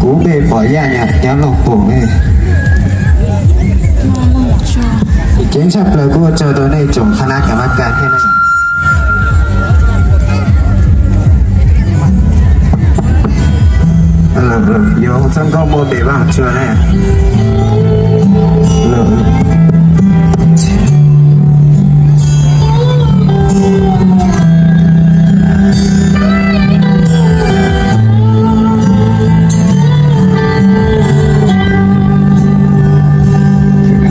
cú bê bỏ ra nhà lộc bổ này kiến chấp lời cô chờ tới đây chủng khả năng cảm ơn cả thế này vô chân có một bể bằng chưa này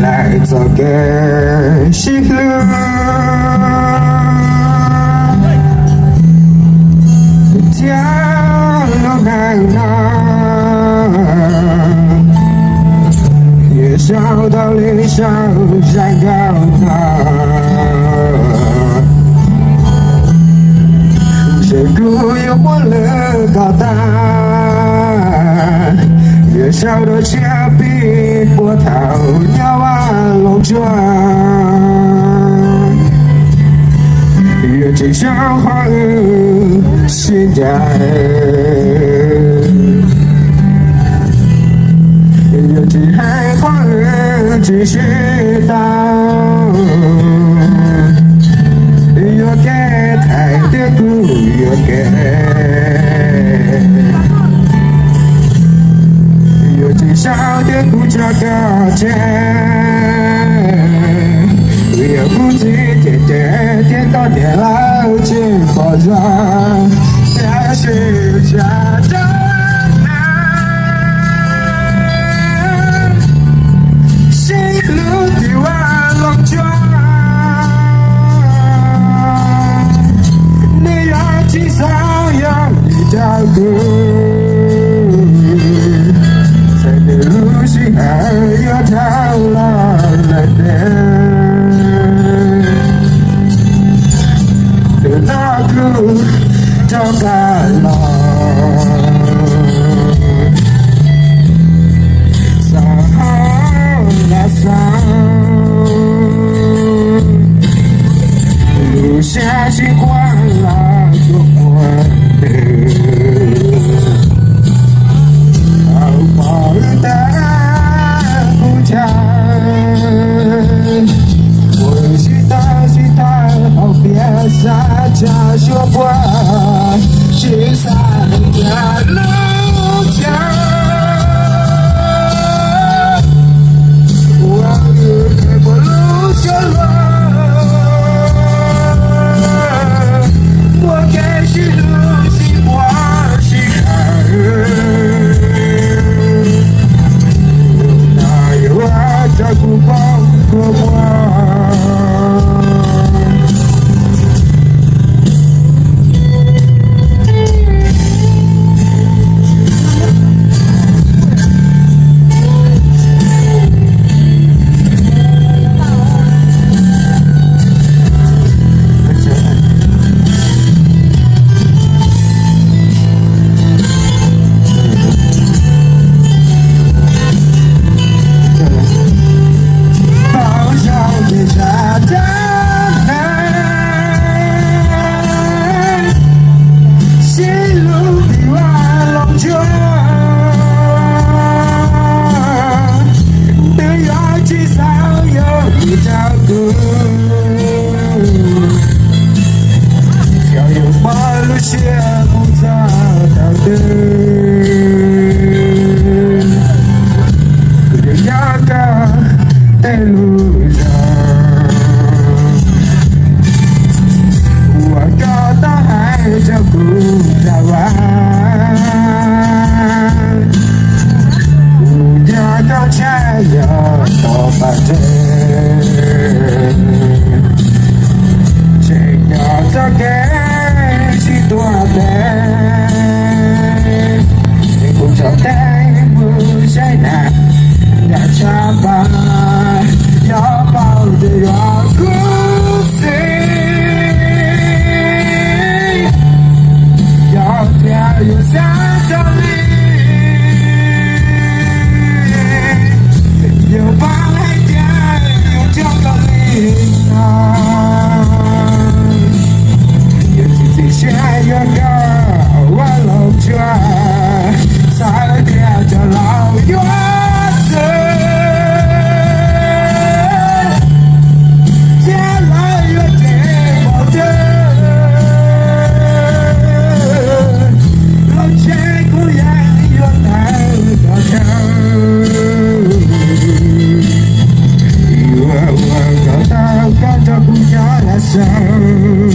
lại cho kẻ xích lương theo lúc này也找到理想山高塔，谁固有我了高大，越少的墙壁波涛鸟啊龙转，越经常花心态。有几海花儿继续荡，有给太的苦，有给，有几少的苦叫高见，有不计天到天老尽包装，也是假的。在这路上还有条路来的，有那路找开了，上好那上，路下习惯了做关的。撒家说话，去三条路桥，我开过路小路，我开始路西我是看，哪有啊照顾帮过我？了。